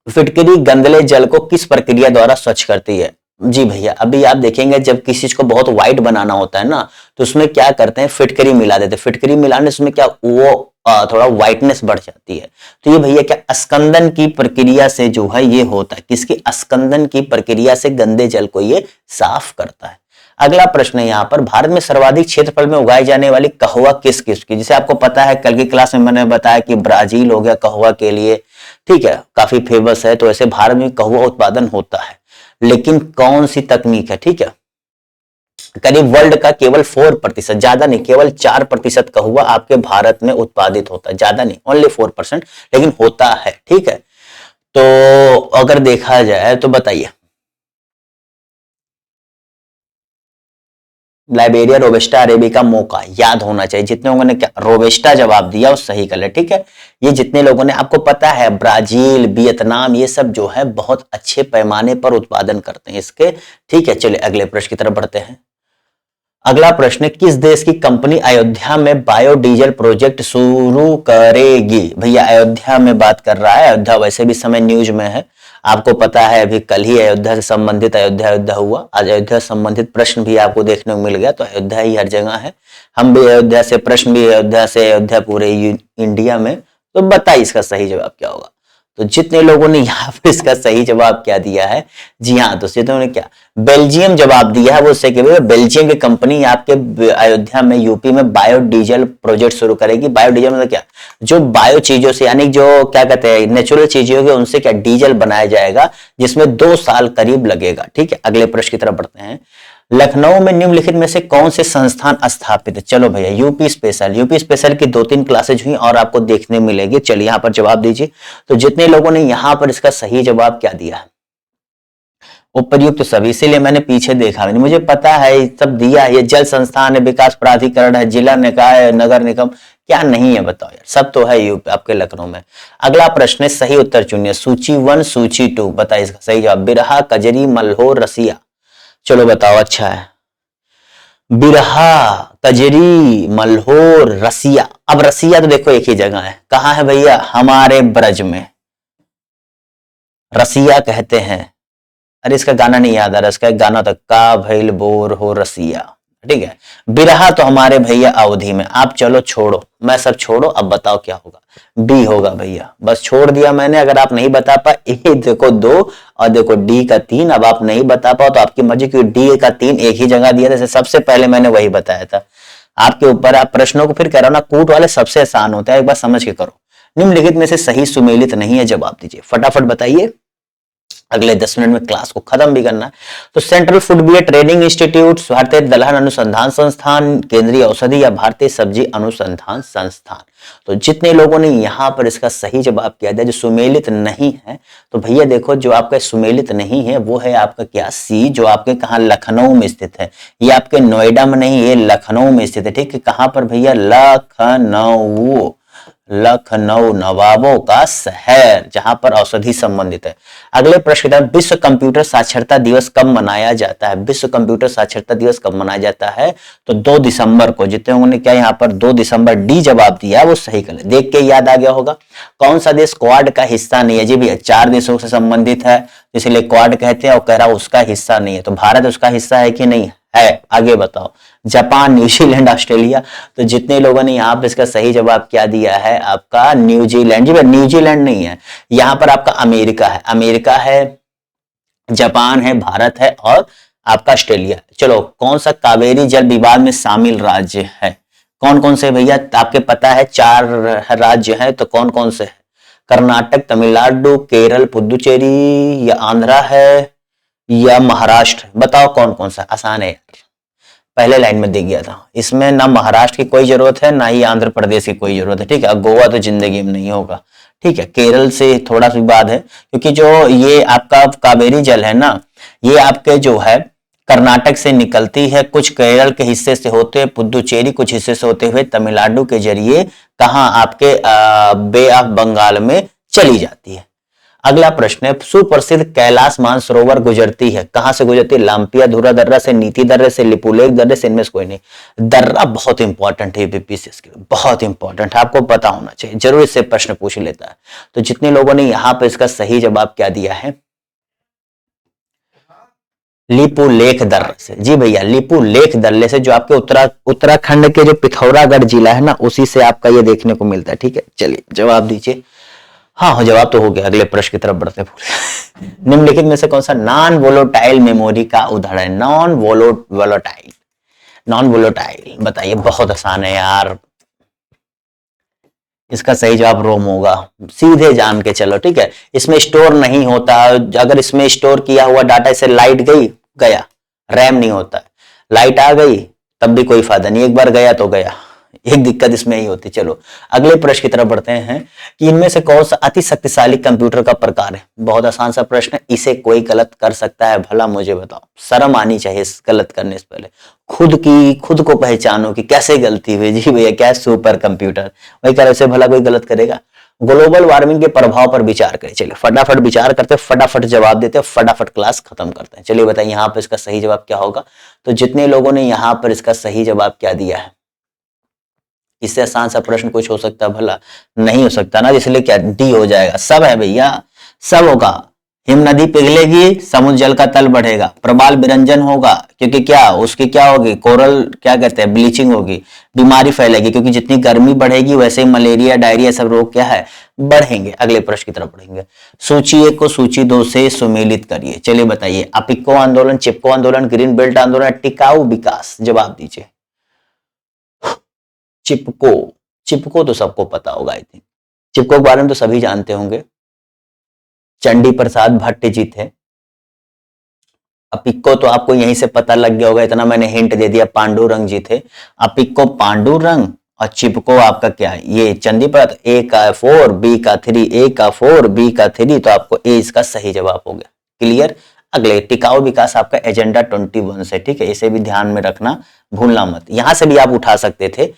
फिटकरी गंदले जल को किस प्रक्रिया द्वारा स्वच्छ करती है। जी भैया अभी आप देखेंगे जब किसी चीज को बहुत व्हाइट बनाना होता है ना, तो उसमें क्या करते हैं, फिटकरी मिला देते हैं। फिटकरी मिलाने से उसमें क्या वो थोड़ा व्हाइटनेस बढ़ जाती है। तो ये भैया क्या अस्कंदन की प्रक्रिया से जो है ये होता है, किसकी, अस्कंदन की प्रक्रिया से गंदे जल को ये साफ करता है। अगला प्रश्न है यहाँ पर, भारत में सर्वाधिक क्षेत्रफल में उगाई जाने वाली कहवा किस किस की। जिसे आपको पता है, कल की क्लास में मैंने बताया कि ब्राजील हो गया कहवा के लिए, ठीक है, काफी फेमस है। तो ऐसे भारत में कहवा उत्पादन होता है, लेकिन कौन सी तकनीक है, ठीक है। करीब वर्ल्ड का केवल 4%, ज्यादा नहीं, केवल 4% कहवा आपके भारत में उत्पादित होता है, ज्यादा नहीं, ओनली 4%, लेकिन होता है, ठीक है। तो अगर देखा जाए तो बताइए, लाइबेरिया, रोबस्टा, अरेबिका, मोका, याद होना चाहिए। जितने लोगों ने क्या रोबस्टा जवाब दिया वो सही कर ले, ठीक है। ये जितने लोगों ने, आपको पता है ब्राजील, वियतनाम, ये सब जो है बहुत अच्छे पैमाने पर उत्पादन करते हैं इसके, ठीक है। चलिए अगले प्रश्न की तरफ बढ़ते हैं। अगला प्रश्न, किस देश की कंपनी अयोध्या में बायोडीजल प्रोजेक्ट शुरू करेगी। भैया अयोध्या में बात कर रहा है, अयोध्या वैसे भी समय न्यूज में है। आपको पता है अभी कल ही अयोध्या से संबंधित अयोध्या हुआ, आज अयोध्या से संबंधित प्रश्न भी आपको देखने को मिल गया। तो अयोध्या ही हर जगह है, हम भी अयोध्या से, प्रश्न भी अयोध्या से, अयोध्या पूरे इंडिया में। तो बताइए इसका सही जवाब क्या होगा। तो जितने लोगों ने यहाँ पर इसका सही जवाब क्या दिया है, जी हाँ दोस्तों, उन्होंने क्या बेल्जियम जवाब दिया है। वो उससे बेल्जियम की कंपनी आपके अयोध्या में, यूपी में बायोडीजल प्रोजेक्ट शुरू करेगी। बायोडीजल मतलब क्या, जो बायो चीजों से, यानी जो क्या कहते हैं नेचुरल चीजों के, उनसे क्या डीजल बनाया जाएगा, जिसमें 2 साल करीब लगेगा। ठीक है, अगले प्रश्न की तरफ बढ़ते हैं। लखनऊ में निम्नलिखित में से कौन से संस्थान स्थापित है? चलो भैया, यूपी स्पेशल की 2-3 क्लासेज हुई और आपको देखने मिलेगी। चलिए यहाँ पर जवाब दीजिए। तो जितने लोगों ने यहाँ पर इसका सही जवाब क्या दिया है, उपर्युक्त सभी, इसीलिए मैंने पीछे देखा, मुझे पता है सब दिया है। ये जल संस्थान है, विकास प्राधिकरण है, जिला निकाय, नगर निगम, क्या नहीं है बताओ यार, सब तो है यूपी आपके लखनऊ में। अगला प्रश्न है, सही उत्तर चुनिए। सूची 1 सूची 2, बताइए इसका सही जवाब। बिरहा, कजरी, मल्होर, रसिया। चलो बताओ, अच्छा है, बिरहा, कजरी, मल्होर, रसिया। अब रसिया तो देखो एक ही जगह है, कहां है भैया, हमारे ब्रज में रसिया कहते हैं। अरे इसका गाना नहीं याद आ रहा, इसका एक गाना था, का भइल बोर हो रसिया। ठीक है, बिरहा तो हमारे भैया अवधि में। आप चलो छोड़ो, मैं सब छोड़ो, अब बताओ क्या होगा। डी होगा भैया, बस छोड़ दिया मैंने। अगर आप नहीं बता पाए, ए देखो 2 और देखो डी का 3। अब आप नहीं बता पाओ तो आपकी मर्जी, क्योंकि डी का 3 एक ही जगह दिया था, सबसे पहले मैंने वही बताया था। आपके ऊपर, आप प्रश्नों को फिर कह रहा हूं ना, कूट वाले सबसे आसान होता है, एक बार समझ के करो। निम्नलिखित में से सही सुमेलित नहीं है, जवाब दीजिए, फटाफट बताइए, अगले 10 मिनट में क्लास को खत्म भी करना है। तो सेंट्रल फूडवेयर ट्रेनिंग इंस्टीट्यूट, भारतीय दलहन अनुसंधान संस्थान, केंद्रीय औषधि या भारतीय सब्जी अनुसंधान संस्थान। तो जितने लोगों ने यहां पर इसका सही जवाब किया दिया, जो सुमेलित नहीं है, तो भैया देखो, जो आपका सुमेलित नहीं है वो है आपका क्या, सी, जो आपके कहा लखनऊ में स्थित है। ये आपके नोएडा में नहीं, ये लखनऊ में स्थित है। ठीक है, कहां पर भैया, लखनऊ। लखनऊ नवाबों का शहर, जहां पर औषधि संबंधित है। अगले प्रश्न की तरफ, विश्व कंप्यूटर साक्षरता दिवस कब मनाया जाता है? विश्व कंप्यूटर साक्षरता दिवस कब मनाया जाता है? तो 2 दिसंबर को। जितने लोगों ने क्या यहाँ पर 2 दिसंबर डी जवाब दिया वो सही कर, देख के याद आ गया होगा। कौन सा देश क्वाड का हिस्सा नहीं है? जी भैया, 4 देशों से संबंधित है, इसलिए क्वाड कहते हैं, और कह रहा उसका हिस्सा नहीं है। तो भारत उसका हिस्सा है कि नहीं है? आगे बताओ। Japan, New Zealand, Australia. तो जितने लोगों ने यहाँ पे इसका सही जवाब क्या दिया है, आपका न्यूजीलैंड। जी भाई, न्यूजीलैंड नहीं है, यहाँ पर आपका अमेरिका है। अमेरिका है, जापान है, भारत है, और आपका ऑस्ट्रेलिया। चलो, कौन सा कावेरी जल विवाद में शामिल राज्य है? कौन कौन से भैया, आपके पता है 4 राज्य हैं, तो कौन कौन से है? कर्नाटक, तमिलनाडु, केरल, पुदुचेरी, या आंध्रा है, या महाराष्ट्र। बताओ कौन कौन सा। आसान है, पहले लाइन में दे गया था। इसमें ना महाराष्ट्र की कोई जरूरत है, ना ही आंध्र प्रदेश की कोई जरूरत है। ठीक है, गोवा तो जिंदगी में नहीं होगा। ठीक है, केरल से थोड़ा सा विवाद है, क्योंकि जो ये आपका कावेरी जल है ना, ये आपके जो है कर्नाटक से निकलती है, कुछ केरल के हिस्से से होते हुए पुदुचेरी, कुछ हिस्से से होते हुए तमिलनाडु के जरिए कहां, आपके बे ऑफ बंगाल में चली जाती है। अगला प्रश्न है, सुप्रसिद्ध कैलाश मानसरोवर गुजरती है, कहां से गुजरती है? लांपिया धुरा दर्रा से, नीति दर्रे से, लिपुलेख दर्रे से, इनमें से कोई नहीं। दर्रा बहुत इंपॉर्टेंट है बीपीसीएस के लिए, बहुत इंपॉर्टेंट है, आपको पता होना चाहिए, जरूर इससे प्रश्न पूछ लेता है। तो जितने लोगों ने यहां पर इसका सही जवाब क्या दिया है, लिपुलेख दर्रे से। जी भैया, लिपुलेख दर्रे से, जो आपके उत्तराखंड के जो पिथौरागढ़ जिला है ना, उसी से आपका ये देखने को मिलता है। ठीक है, चलिए जवाब दीजिए। हाँ, जवाब तो हो गया, अगले प्रश्न की तरफ बढ़ते हैं। निम्नलिखित में से कौन सा नॉन वोलेटाइल मेमोरी का उदाहरण है? नॉन वोलेटाइल बताइए, बहुत आसान है यार, इसका सही जवाब रोम होगा, सीधे जान के चलो। ठीक है, इसमें स्टोर नहीं होता, अगर इसमें स्टोर किया हुआ डाटा, इसे लाइट गई गया, रैम नहीं होता है, लाइट आ गई तब भी कोई फायदा नहीं, एक बार गया तो गया, एक दिक्कत इसमें ही होती। चलो अगले प्रश्न की तरफ बढ़ते हैं कि इनमें से कौन सा अति शक्तिशाली कंप्यूटर का प्रकार है? बहुत आसान सा प्रश्न है, इसे कोई गलत कर सकता है भला मुझे बताओ, शर्म आनी चाहिए गलत करने से पहले, खुद को पहचानो कि कैसे गलती हुई। जी भैया, क्या सुपर कंप्यूटर, वही कह रहे से भला कोई गलत करेगा। ग्लोबल वार्मिंग के प्रभाव पर विचार करें। चलिए फटाफट विचार करते, फटाफट जवाब देते, फटाफट क्लास खत्म करते हैं। चलिए बताइए यहाँ पर इसका सही जवाब क्या होगा। तो जितने लोगों ने यहाँ पर इसका सही जवाब क्या दिया है, इससे आसान सा प्रश्न कुछ हो सकता है भला? नहीं हो सकता ना, इसलिए क्या डी हो जाएगा। सब है भैया, सब होगा, हिम नदी पिघलेगी, समुद्र जल का तल बढ़ेगा, प्रवाल विरंजन होगा, क्योंकि क्या उसकी क्या होगी, कोरल क्या कहते हैं, ब्लीचिंग होगी, बीमारी फैलेगी, क्योंकि जितनी गर्मी बढ़ेगी वैसे ही मलेरिया डायरिया सब रोग क्या है बढ़ेंगे। अगले प्रश्न की तरफ बढ़ेंगे। सूची 1 को सूची 2 से सुमेलित करिए। चलिए बताइए, अपिको आंदोलन, चिपको आंदोलन, ग्रीन बेल्ट आंदोलन, टिकाऊ विकास, जवाब दीजिए। चिपको, चिपको तो सबको पता होगा, आई थिंक चिपको के बारे में तो सभी जानते होंगे, चंडी प्रसाद भट्ट जी थे। अपिक्को तो आपको यहीं से पता लग गया होगा, इतना मैंने हिंट दे दिया, पांडुरंग जी थे। अपिक्को पांडुरंग और चिपको आपका क्या है, ये चंडी प्रसाद। ए का 4 बी का 3, ए का 4 बी का 3, तो आपको ए इसका सही जवाब हो गया। क्लियर। अगले टिकाऊ विकास आपका एजेंडा 21 से, ठीक है, इसे भी ध्यान में रखना, भूलना मत, यहां से भी आप उठा सकते थे।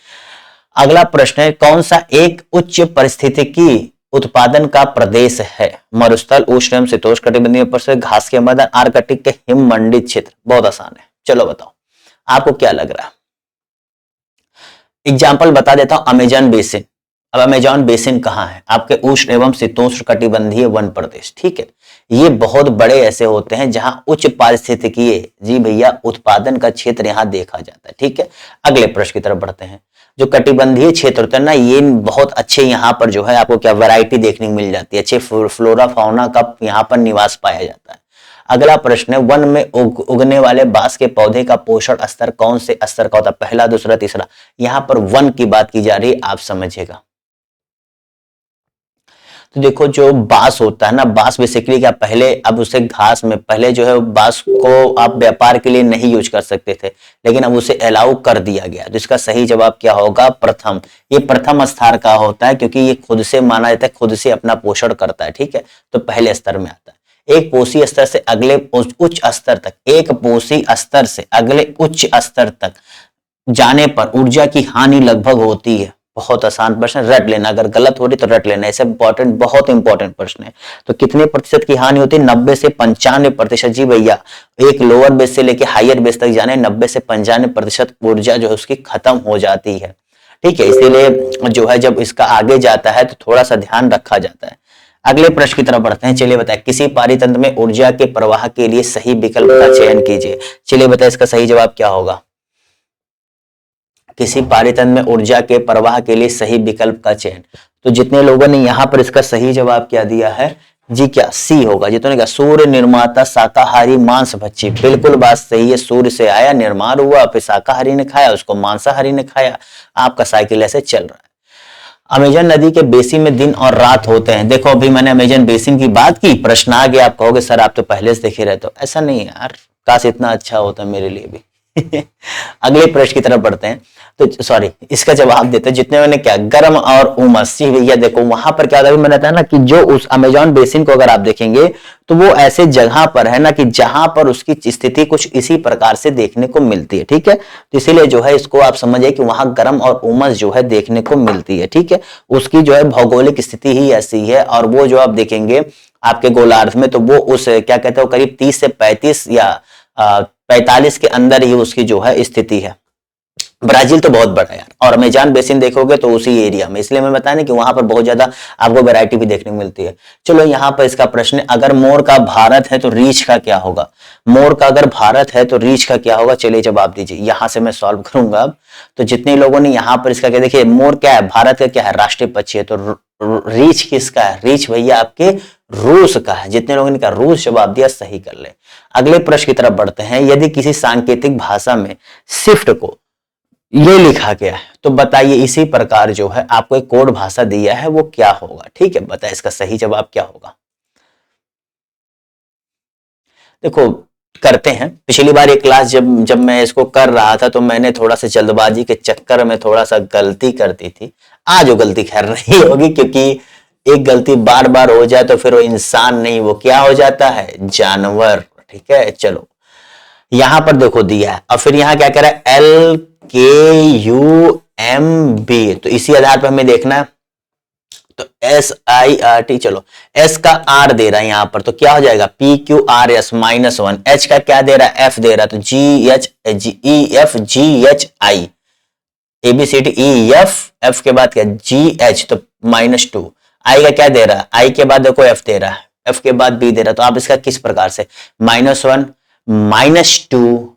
अगला प्रश्न है, कौन सा एक उच्च परिस्थितिकी उत्पादन का प्रदेश है? मरुस्थल, उष्ण एवं शीतोष्णकटिबंधीय परिसर, घास के मैदान, आर्कटिक के हिम मंडित क्षेत्र। बहुत आसान है, चलो बताओ आपको क्या लग रहा है। एग्जाम्पल बता देता हूं, अमेजन बेसिन। अब अमेजन बेसिन कहां है? आपके उष्ण एवं शीतोष्ण कटिबंधीय वन प्रदेश, ठीक है। ये बहुत बड़े ऐसे होते हैं जहां उच्च पारिस्थितिकीय, जी भैया, उत्पादन का क्षेत्र यहां देखा जाता है, ठीक है। अगले प्रश्न की तरफ बढ़ते हैं। जो कटिबंधीय क्षेत्र होते हैं ना, ये बहुत अच्छे यहाँ पर जो है आपको क्या वैरायटी देखने को मिल जाती है, अच्छे फ्लोरा फाउना का यहाँ पर निवास पाया जाता है। अगला प्रश्न है, वन में उगने वाले बांस के पौधे का पोषण स्तर कौन से स्तर का होता है? पहला, दूसरा, तीसरा। यहाँ पर वन की बात की जा रही है, आप समझिएगा। तो देखो, जो बांस होता है ना, बांस बेसिकली क्या, पहले अब उसे घास में, पहले जो है बांस को आप व्यापार के लिए नहीं यूज कर सकते थे, लेकिन अब उसे अलाउ कर दिया गया। तो इसका सही जवाब क्या होगा? प्रथम। ये प्रथम स्तर का होता है क्योंकि ये खुद से माना जाता है, खुद से अपना पोषण करता है, ठीक है, तो पहले स्तर में आता है। एक पोषी स्तर से अगले उच्च स्तर तक, एक पोषी स्तर से अगले उच्च स्तर तक जाने पर ऊर्जा की हानि लगभग होती है। बहुत आसान प्रश्न, रट लेना, अगर गलत हो रही तो रट लेना, ऐसे इंपॉर्टेंट, बहुत इंपॉर्टेंट प्रश्न है। तो कितने प्रतिशत की हानि होती है? 90 से 95%। जी भैया, एक लोअर बेस से लेके हायर बेस तक जाने 90 से 95% ऊर्जा जो है उसकी खत्म हो जाती है, ठीक है। इसीलिए जो है जब इसका आगे जाता है तो थोड़ा सा ध्यान रखा जाता है। अगले प्रश्न की तरफ बढ़ते हैं। चलिए बताएं, किसी पारितंत्र में ऊर्जा के प्रवाह के लिए सही विकल्प का चयन कीजिए। चलिए बताएं, इसका सही जवाब क्या होगा? किसी पारितंत्र में ऊर्जा के प्रवाह के लिए सही विकल्प का चयन। तो जितने लोगों ने यहां पर इसका सही जवाब क्या दिया है जी, क्या सी होगा? जितने कहा सूर्य निर्माता शाकाहारी मांस भक्षी, बिल्कुल बात सही है। सूर्य से आया, निर्माण हुआ, फिर शाकाहारी ने खाया, उसको मांसाहारी ने खाया, आपका साइकिल ऐसे चल रहा है। अमेजन नदी के बेसिन में दिन और रात होते हैं। देखो, अभी मैंने अमेजन बेसिन की बात की, प्रश्न आ गया, आप कहोगे सर आप तो पहले से देखे रहते हो। ऐसा नहीं है यार, काश इतना अच्छा होता मेरे लिए भी। अगले प्रश्न की तरफ बढ़ते हैं। तो सॉरी, इसका जवाब देते हैं। जितने मैंने क्या, गर्म और उमस। जी भैया, देखो वहां पर क्या होता है, मैंने बताया ना कि जो उस अमेजन बेसिन को अगर आप देखेंगे तो वो ऐसे जगह पर है ना कि जहां पर उसकी स्थिति कुछ इसी प्रकार से देखने को मिलती है, ठीक है। तो इसीलिए जो है इसको आप समझिए कि वहां गर्म और उमस जो है देखने को मिलती है, ठीक है। उसकी जो है भौगोलिक स्थिति ही ऐसी है, और वो जो आप देखेंगे आपके गोलार्ध में, तो वो उस क्या कहते हैं, करीब 30 से 35 या 45 के अंदर ही उसकी जो है स्थिति है। ब्राजील तो बहुत बड़ा है यार, और अमेजन बेसिन देखोगे तो उसी एरिया में, इसलिए मैं बताया ना कि वहां पर बहुत ज्यादा आपको वैरायटी भी देखने को मिलती है। चलो यहाँ पर इसका प्रश्न है, अगर मोर का भारत है तो रीछ का क्या होगा? मोर का अगर भारत है तो रीछ का क्या होगा? चलिए जवाब दीजिए, यहां से मैं सॉल्व करूंगा अब। तो जितने लोगों ने यहाँ पर इसका क्या, देखिए मोर क्या है, भारत का क्या है, राष्ट्रीय पक्षी है। तो रीछ किसका है? रीछ भैया आपके रूस का है। जितने लोगों ने कहा रूस जवाब दिया, सही कर ले। अगले प्रश्न की तरफ बढ़ते हैं। यदि किसी सांकेतिक भाषा में शिफ्ट को ये लिखा गया है तो बताइए इसी प्रकार जो है आपको एक कोड भाषा दिया है वो क्या होगा? ठीक है, बताइए इसका सही जवाब क्या होगा? देखो करते हैं, पिछली बार एक क्लास जब मैं इसको कर रहा था तो मैंने थोड़ा सा जल्दबाजी के चक्कर में थोड़ा सा गलती कर दी थी। आज वो गलती खैर नहीं होगी, क्योंकि एक गलती बार बार हो जाए तो फिर वो इंसान नहीं, वो क्या हो जाता है, जानवर। ठीक है, चलो यहां पर देखो दिया है, और फिर यहां क्या कह रहा है, LKUMB, तो इसी आधार पर हमें देखना है। तो SIRT, चलो S का R दे रहा है यहां पर, तो क्या हो जाएगा PQRS -1, H का क्या दे रहा है, F दे रहा है, तो GHEFGHI, ABCDEF, F के बाद क्या GH, तो -2, I का क्या दे रहा है, I के बाद देखो F दे रहा है, F के बाद B दे रहा, तो आप इसका किस प्रकार से -1 -2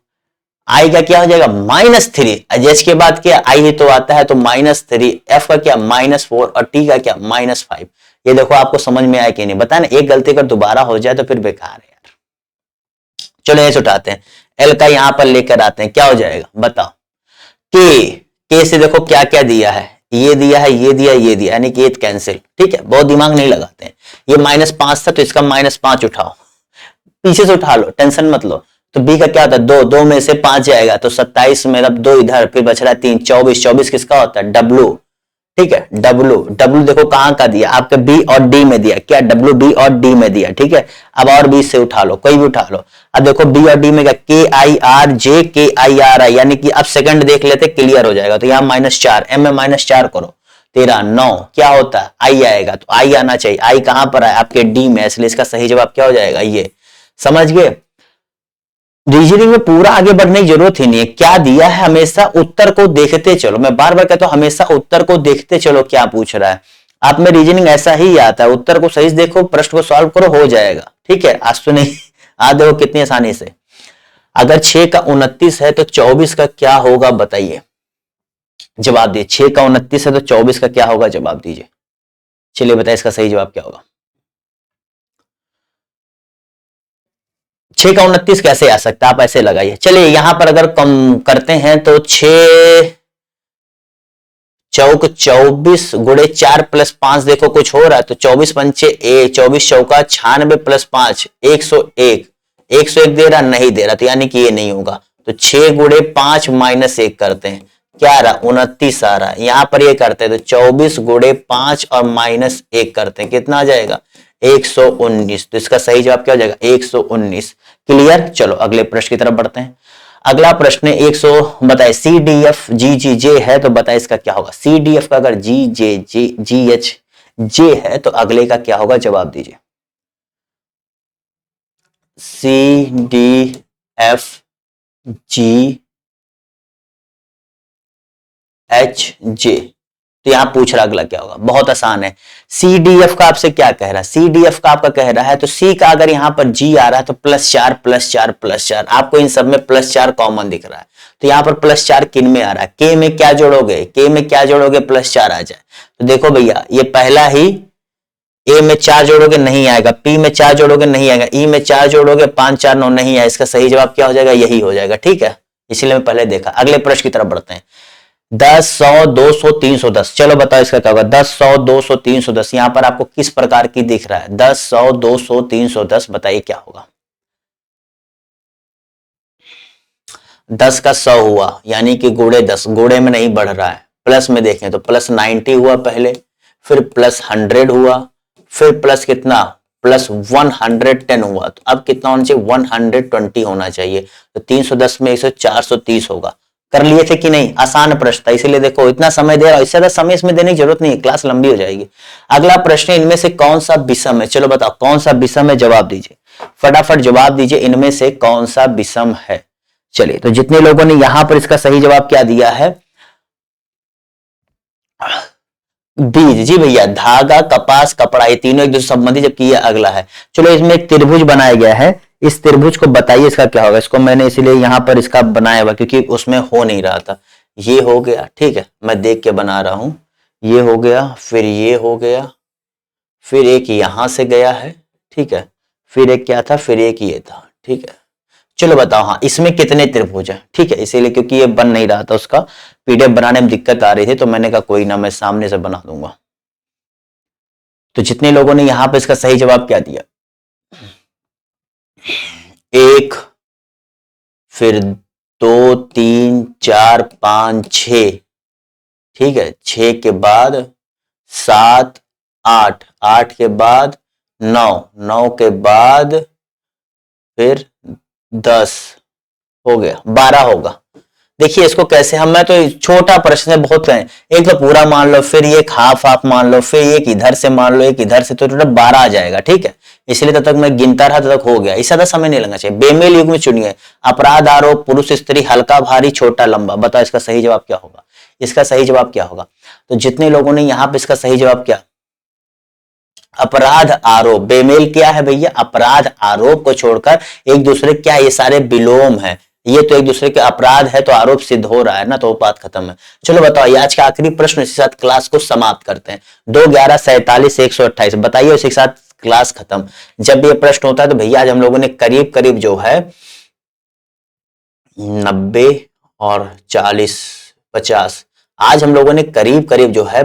I का क्या हो जाएगा -3, H के बाद क्या I ही तो आता है, तो -3, F का क्या -4 और T का क्या -5। ये देखो आपको समझ में आया कि नहीं, बताया ना, एक गलती अगर दोबारा हो जाए तो फिर बेकार है यार। चलो ये उठाते हैं, L का यहां पर लेकर आते हैं, क्या हो जाएगा बताओ। K से देखो क्या क्या दिया है, ये दिया है, ये दिया, ये दिया, यानी कि ये कैंसिल, ठीक है, बहुत दिमाग नहीं लगाते हैं। ये -5 था तो इसका -5 उठाओ, पीछे से उठा लो, टेंशन मत लो। तो बी का क्या होता है 2, 2 में से 5 जाएगा तो 27 में, अब 2 इधर, फिर बच रहा है 3, 24, 24 किसका होता है W, ठीक है, W देखो कहां का दिया आपके बी और डी में दिया, क्या W बी और डी में दिया, ठीक है। अब और बी से उठा लो, कोई भी उठा लो। अब देखो बी और डी में क्या KIRJ KIRI, यानी कि अब सेकंड देख लेते क्लियर हो जाएगा। तो यहाँ -4, M में -4 करो, 13, 9 क्या होता है I आएगा, तो I आना चाहिए, I कहां पर है आपके डी में, इसलिए इसका सही जवाब क्या हो जाएगा, ये समझ गए। रीजनिंग में पूरा आगे बढ़ने की जरूरत ही नहीं है, क्या दिया है हमेशा उत्तर को देखते चलो, मैं बार बार कहता हूं हमेशा उत्तर को देखते चलो क्या पूछ रहा है। आप में रीजनिंग ऐसा ही आता है, उत्तर को सही से देखो, प्रश्न को सॉल्व करो, हो जाएगा, ठीक है। आज तो नहीं, आज देखो कितनी आसानी से। अगर 6 का 29 है तो 24 का क्या होगा बताइए, जवाब दीजिए। 6 का 29 है तो 24 का क्या होगा, जवाब दीजिए। चलिए बताइए इसका सही जवाब क्या होगा। 6 का 29 कैसे आ सकता है, आप ऐसे लगाइए। चलिए यहां पर अगर कम करते हैं तो 6 चौक 24 गुड़े 4 प्लस 5, देखो कुछ हो रहा है तो 24 पंचे 24 चौका 96 प्लस 5 101, 101 दे रहा नहीं दे रहा, तो यानी कि ये नहीं होगा। तो 6 गुड़े 5 -1 करते हैं, क्या आ रहा 29 आ रहा है। यहां पर ये करते हैं तो 24 गुड़े 5 और -1 करते हैं, कितना आ जाएगा 119। तो इसका सही जवाब क्या हो जाएगा 119। क्लियर। चलो अगले प्रश्न की तरफ बढ़ते हैं। अगला प्रश्न 100 बताए CDF GGJ है तो बताए इसका क्या होगा। CDF का अगर GHJ है तो अगले का क्या होगा, जवाब दीजिए। CDF GHJ, तो यहां पूछ रहा अगला क्या होगा, बहुत आसान है। CDF का आपसे क्या कह रहा है, CDF का आपका कह रहा है तो C का अगर यहां पर G आ रहा है तो +4 +4 +4, आपको इन सब में +4 कॉमन दिख रहा है, तो यहां पर +4 किन में आ रहा है, K में क्या जोड़ोगे, K में क्या जोड़ोगे +4 आ जाए। तो देखो भैया ये पहला ही, A में 4 जोड़ोगे नहीं आएगा, P में 4 जोड़ोगे नहीं आएगा, E में 4 जोड़ोगे 5 4 9 नहीं आएगा, इसका सही जवाब क्या हो जाएगा, यही हो जाएगा, ठीक है। इसीलिए मैं पहले देखा। अगले प्रश्न की तरफ बढ़ते हैं। 10 100 200 310, चलो बताओ इसका क्या होगा। 10 100 200 310 यहां पर आपको किस प्रकार की दिख रहा है, 10 100 200 310, बताइए क्या होगा। 10 का 100 हुआ यानी कि गुड़े 10, गुड़े में नहीं बढ़ रहा है, प्लस में देखें तो +90 हुआ पहले, फिर +100 हुआ, फिर प्लस कितना +110 हुआ, तो अब कितना होना चाहिए 120 होना चाहिए। तो 310 में 430 होगा। कर लिए थे कि नहीं, आसान प्रश्न था, इसीलिए देखो इतना समय दे रहा हूं, इससे ज्यादा समय इसमें देने की जरूरत नहीं है, क्लास लंबी हो जाएगी। अगला प्रश्न, इनमें से कौन सा विषम है, चलो बताओ कौन सा विषम है, जवाब दीजिए फटाफट, जवाब दीजिए इनमें से कौन सा विषम है। चलिए तो जितने लोगों ने यहां पर इसका सही जवाब क्या दिया है, बीज, जी भैया, धागा कपास कपड़ा ये तीनों एक दूसरे संबंधी, जबकि ये अगला है। चलो इसमें एक त्रिभुज बनाया गया है, इस त्रिभुज को बताइए इसका क्या होगा। इसको मैंने इसीलिए यहां पर इसका बनाया हुआ क्योंकि उसमें हो नहीं रहा था। ये हो गया, ठीक है, मैं देख के बना रहा हूं। ये हो गया, फिर ये हो गया, फिर एक यहां से गया है, ठीक है, फिर एक क्या था, फिर एक ये था, ठीक है। चलो बताओ हाँ इसमें कितने त्रिभुज हैं, ठीक है, इसीलिए क्योंकि ये बन नहीं रहा था, उसका PDF बनाने में दिक्कत आ रही थी, तो मैंने कहा कोई ना मैं सामने से बना दूंगा। तो जितने लोगों ने यहां पे इसका सही जवाब क्या दिया, 1, फिर 2 3 4 5 6, ठीक है, 6 के बाद 7 8, 8 के बाद 9, 9 के बाद फिर 10, हो गया 12 होगा। देखिए इसको कैसे हम, मैं तो छोटा प्रश्न है बहुत है, एक तो पूरा मान लो, फिर एक हाफ हाफ मान लो, फिर एक इधर से मान लो, एक इधर से, तो टोटल 12 आ जाएगा, ठीक है। इसलिए तब तक मैं गिनता रहा, तब तक हो गया, इससे ज्यादा समय नहीं लगना चाहिए। बेमेल युग में चुनिए, अपराध आरोप, पुरुष स्त्री, हल्का भारी छोटा लंबा, बताओ इसका सही जवाब क्या होगा, इसका सही जवाब क्या होगा। तो जितने लोगों ने यहां पर इसका सही जवाब क्या अपराध आरोप, बेमेल क्या है भैया, अपराध आरोप को छोड़कर एक दूसरे क्या, ये सारे विलोम है, ये तो एक दूसरे के अपराध है तो आरोप सिद्ध हो रहा है ना, तो बात खत्म है। चलो बताओ, ये आज का आखिरी प्रश्न, इसी साथ क्लास को समाप्त करते हैं। 2 11 47 128 बताइए, उसी के साथ क्लास खत्म। जब ये प्रश्न होता है तो भैया आज हम लोगों ने करीब करीब जो है 90 और 40 50, आज हम लोगों ने करीब करीब जो है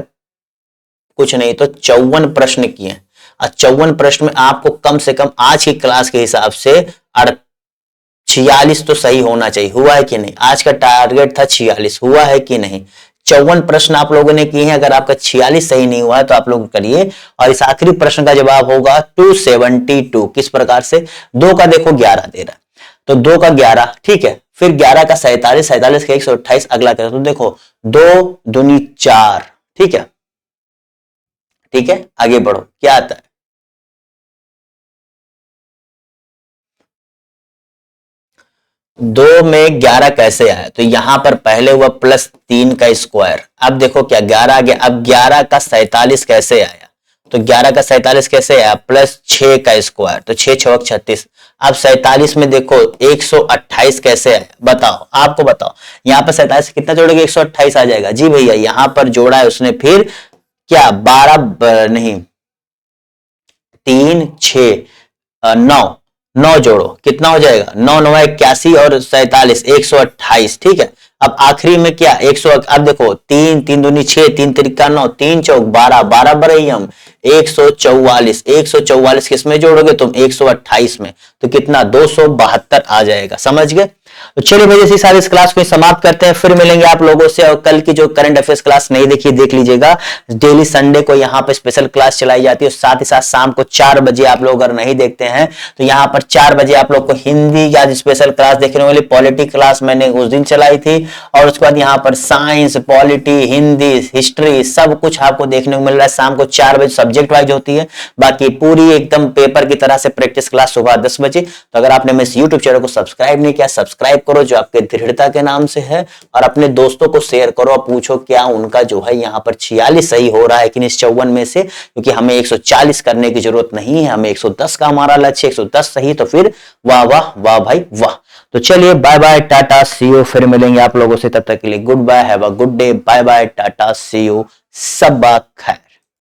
कुछ नहीं तो 54 प्रश्न किए हैं। और 54 प्रश्न में आपको कम से कम आज की क्लास के हिसाब से 46 तो सही होना चाहिए। हुआ है कि नहीं? आज का टारगेट था 46, हुआ है कि नहीं? 54 प्रश्न आप लोगों ने किए हैं, अगर आपका 46 सही नहीं हुआ है तो आप लोग करिए। और इस आखिरी प्रश्न का जवाब होगा 272। किस प्रकार से? 2 का देखो 11 दे रहा है, तो 2 का 11, ठीक है, फिर 11 का 47, 47 का 128, अगला करें तो देखो 2 दूनी 4, ठीक है, ठीक है, आगे बढ़ो, क्या आता है? 2 में 11 कैसे आया? तो यहां पर पहले हुआ +3 का स्क्वायर, अब देखो क्या 11 आ गया। अब 11 का 47 कैसे आया? तो 11 का 47 कैसे आया? +6 का स्क्वायर, तो 6 6 36। अब 47 में देखो 128 कैसे आया? बताओ, आपको बताओ, यहां पर 47 कितना जोड़ोगे? 128 आ जाएगा। जी भैया, यहां पर जोड़ा है उसने, फिर क्या 12 नहीं 3 6 9, 9 जोड़ो, कितना हो जाएगा? 9 9 81 और 47 128, ठीक है। अब आखिरी में क्या 100, अब देखो 3 3 दूनी 6, 3 तिरिका 9, 3 चौक 12, 12 बरही हम 144, 144 किस में जोड़ोगे तुम? 128 में, तो कितना 272 आ जाएगा। समझ गए? तो चलिए भाई, इसी सारी इस क्लास को समाप्त करते हैं, फिर मिलेंगे आप लोगों से। और कल की जो करंट अफेयर्स क्लास नहीं देखी, देख लीजिएगा। डेली संडे को यहाँ पे स्पेशल क्लास चलाई जाती है, साथ ही साथ शाम को 4 बजे आप लोग अगर नहीं देखते हैं तो यहाँ पर 4 बजे आप लोग को हिंदी या स्पेशल क्लास देखने वाली पॉलिटी क्लास मैंने उस दिन चलाई थी, और उसके बाद यहाँ पर साइंस, पॉलिटी, हिंदी, हिस्ट्री सब कुछ आपको देखने को मिल रहा है। शाम को 4 बजे सब्जेक्ट वाइज होती है, बाकी पूरी एकदम पेपर की तरह से प्रैक्टिस क्लास सुबह 10 बजे। तो अगर आपने मेरे यूट्यूब चैनल को सब्सक्राइब नहीं किया, सब्सक्राइब करो, जो आपके दृढ़ता के नाम से है, और अपने दोस्तों को शेयर करो और पूछो क्या उनका जो है यहाँ पर 46 सही हो रहा है कि नहीं 54 में से, क्योंकि हमें 140 करने की जरूरत नहीं है, हमें 110 का हमारा लक्ष्य, 110 सही तो फिर वाह वाह वाह भाई वाह। तो चलिए bye bye, tata, see you, फिर मिलेंगे आप लोगों से, तब तक के लिए goodbye, have a good day, bye bye, tata, see you, सब खैर।